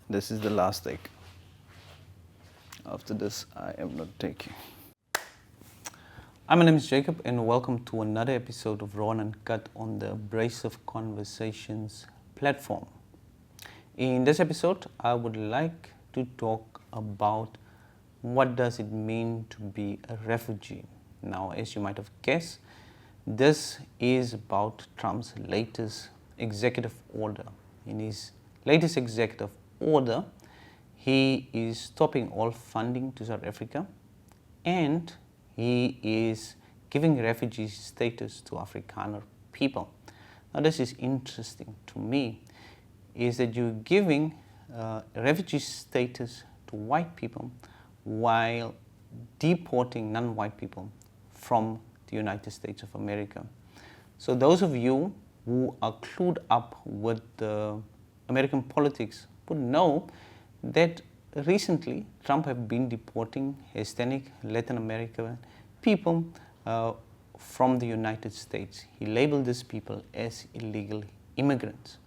This is the last take. After this, I am not taking. Hi, my name is Jacob, and welcome to another episode of Raw and Uncut on the Abrasive Conversations platform. In this episode, I would like to talk about what does it mean to be a refugee. Now, as you might have guessed, this is about Trump's latest executive order. In his latest executive order, he is stopping all funding to South Africa, and he is giving refugee status to Afrikaner people. Now, this is interesting to me, is that you're giving refugee status to white people while deporting non-white people from the United States of America. So those of you who are clued up with the American politics would know that recently Trump has been deporting Hispanic, Latin American people from the United States. He labeled these people as illegal immigrants.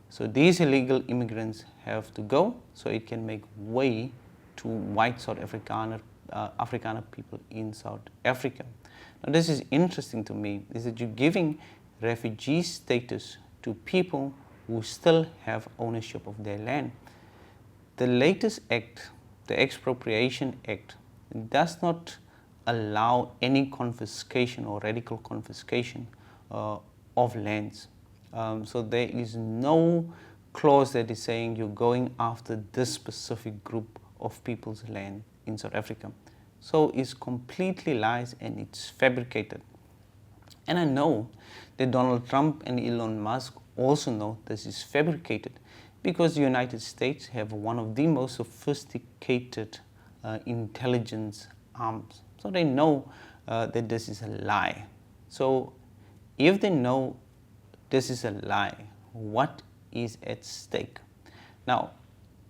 So these illegal immigrants have to go so it can make way to white South Afrikaner people in South Africa. Now, this is interesting to me, is that you're giving refugee status to people who still have ownership of their land. The latest act, the Expropriation Act, does not allow any confiscation or radical confiscation of lands. So there is no clause that is saying you're going after this specific group of people's land in South Africa. So it's completely lies and it's fabricated. And I know that Donald Trump and Elon Musk also know this is fabricated because the United States have one of the most sophisticated intelligence arms. So they know that this is a lie. So if they know this is a lie, what is at stake? Now,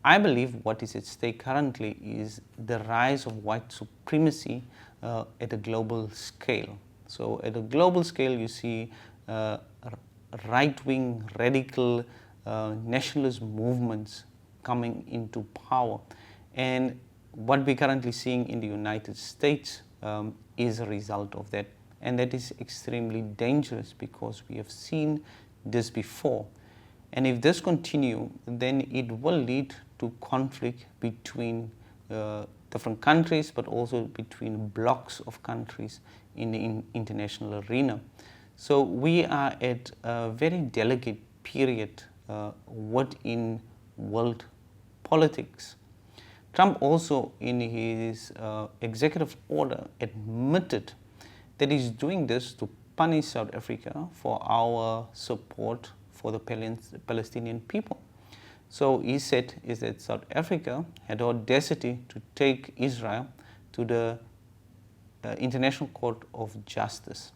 I believe what is at stake currently is the rise of white supremacy at a global scale. So at a global scale, you see right-wing, radical nationalist movements coming into power. And what we're currently seeing in the United States is a result of that. And that is extremely dangerous because we have seen this before. And if this continues, then it will lead to conflict between different countries, but also between blocks of countries in the international arena. So we are at a very delicate period within world politics. Trump also, in his executive order, admitted that he's doing this to punish South Africa for our support for the Palestinian people. So he said is that South Africa had the audacity to take Israel to the International Court of Justice.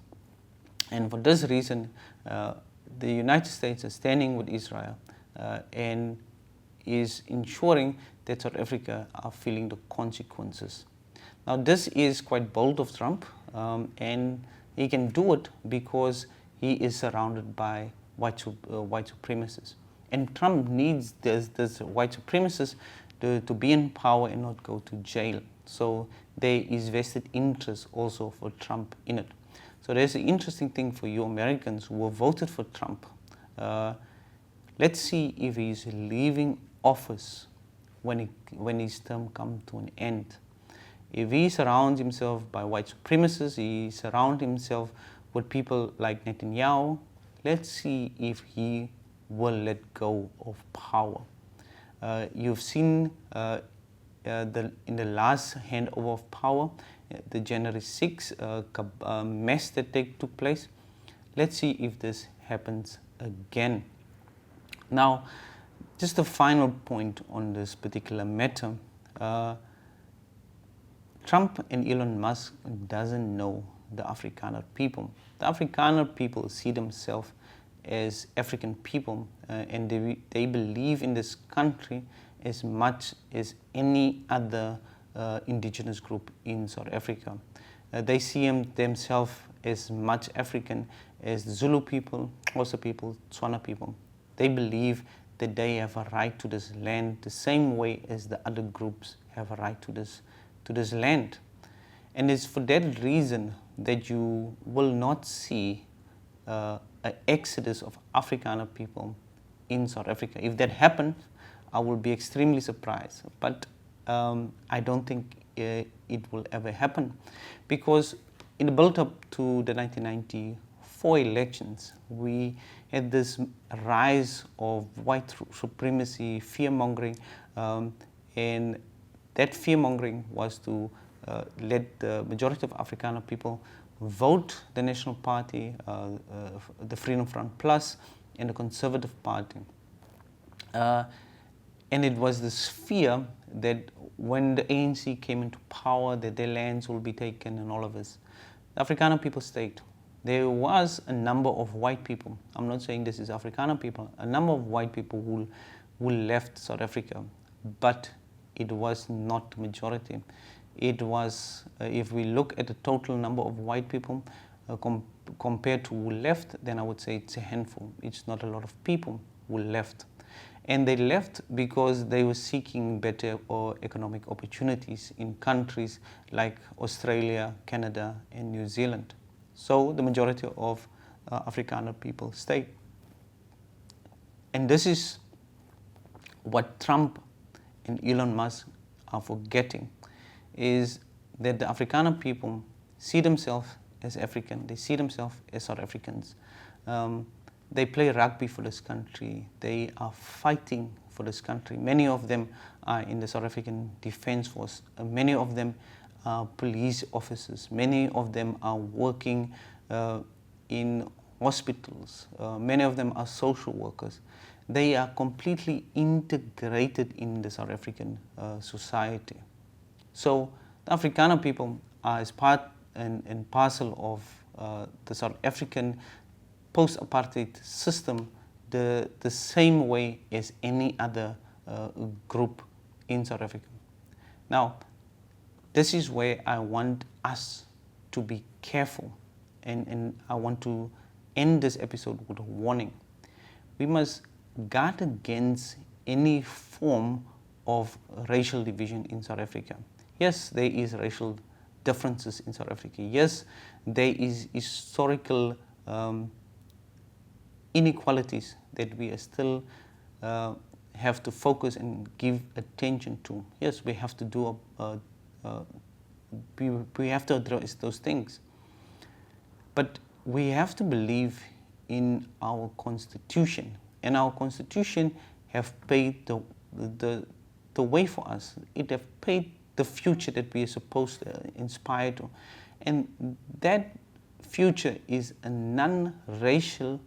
And for this reason, the United States is standing with Israel and is ensuring that South Africa are feeling the consequences. Now, this is quite bold of Trump, and he can do it because he is surrounded by white supremacists. And Trump needs this white supremacists to be in power and not go to jail. So there is vested interest also for Trump in it. So there's an interesting thing for you Americans who have voted for Trump. Let's see if he's leaving office when his term comes to an end. If he surrounds himself by white supremacists, he surrounds himself with people like Netanyahu, let's see if he will let go of power. You've seen in the last handover of power, the January 6th mess that took place. Let's see if this happens again. Now, just a final point on this particular matter. Trump and Elon Musk doesn't know the Afrikaner people. The Afrikaner people see themselves as African people, and they believe in this country as much as any other indigenous group in South Africa. They see themselves as much African as Zulu people, Xhosa people, Tswana people. They believe that they have a right to this land the same way as the other groups have a right to this land. And it's for that reason that you will not see an exodus of Afrikaner people in South Africa. If that happens, I will be extremely surprised. But I don't think it will ever happen, because in the build-up to the 1994 elections, we had this rise of white supremacy, fear-mongering, and that fear-mongering was to let the majority of Afrikaner people vote the National Party, the Freedom Front Plus, and the Conservative Party. And it was this fear that when the ANC came into power, that their lands will be taken and all of this. The Afrikaner people stayed. There was a number of white people, I'm not saying this is Afrikaner people, a number of white people who left South Africa, but it was not the majority. It was, if we look at the total number of white people compared to who left, then I would say it's a handful. It's not a lot of people who left. And they left because they were seeking better economic opportunities in countries like Australia, Canada, and New Zealand. So the majority of Afrikaner people stayed. And this is what Trump and Elon Musk are forgetting, is that the Afrikaner people see themselves as African, they see themselves as South Africans. They play rugby for this country. They are fighting for this country. Many of them are in the South African Defence Force. Many of them are police officers. Many of them are working in hospitals. Many of them are social workers. They are completely integrated in the South African society. So the Afrikaner people are as part and parcel of the South African post-apartheid system the same way as any other group in South Africa. Now, this is where I want us to be careful, and I want to end this episode with a warning. We must guard against any form of racial division in South Africa. Yes, there is racial differences in South Africa. Yes, there is historical inequalities that we are still have to focus and give attention to. Yes, we have to do we have to address those things. But we have to believe in our constitution, and our constitution have paved the way for us. It have paved the future that we are supposed to inspire to, and that future is a non-racial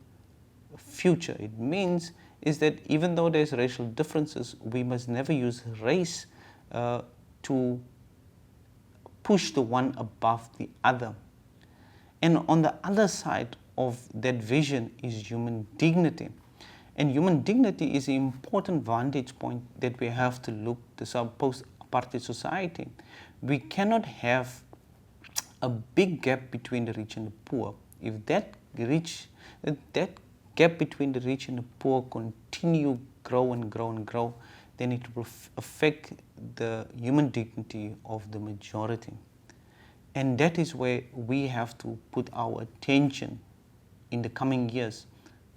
future. It means is that even though there's racial differences, we must never use race to push the one above the other. And on the other side of that vision is human dignity. And human dignity is an important vantage point that we have to look at our post-apartheid society. We cannot have a big gap between the rich and the poor. If that gap between the rich and the poor continue grow and grow and grow, then it will affect the human dignity of the majority. And that is where we have to put our attention in the coming years.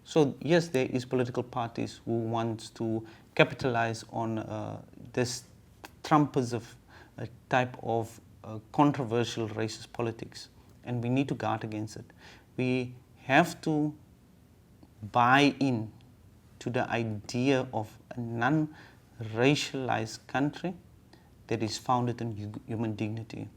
So yes, there is political parties who want to capitalize on this Trumpism type of controversial racist politics, and we need to guard against it. We have to buy in to the idea of a non-racialized country that is founded on human dignity.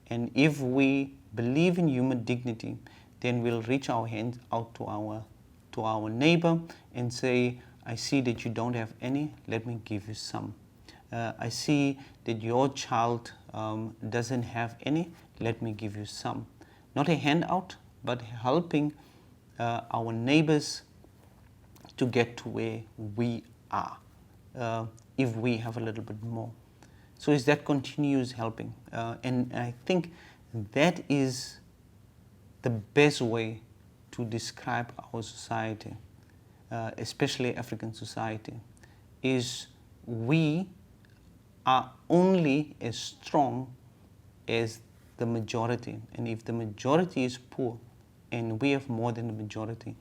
And if we believe in human dignity, then we'll reach our hands out to our neighbor and say, I see that you don't have any, let me give you some. I see that your child doesn't have any, let me give you some. Not a handout, but helping our neighbors to get to where we are, if we have a little bit more. So is that continuous helping? And I think that is the best way to describe our society. especially African society, is we are only as strong as the majority. And if the majority is poor and we have more than the majority,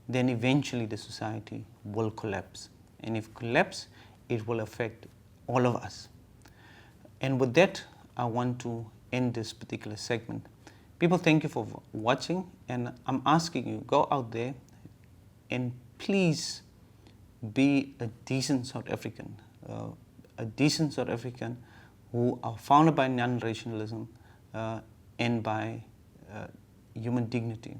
then eventually the society will collapse. And if collapse, it will affect all of us. And with that, I want to end this particular segment. People, thank you for watching, and I'm asking you, go out there and please be a decent South African, who are founded by non-racialism and by human dignity.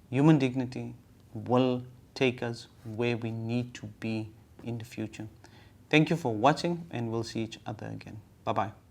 Human dignity will take us where we need to be in the future. Thank you for watching, and we'll see each other again. Bye-bye.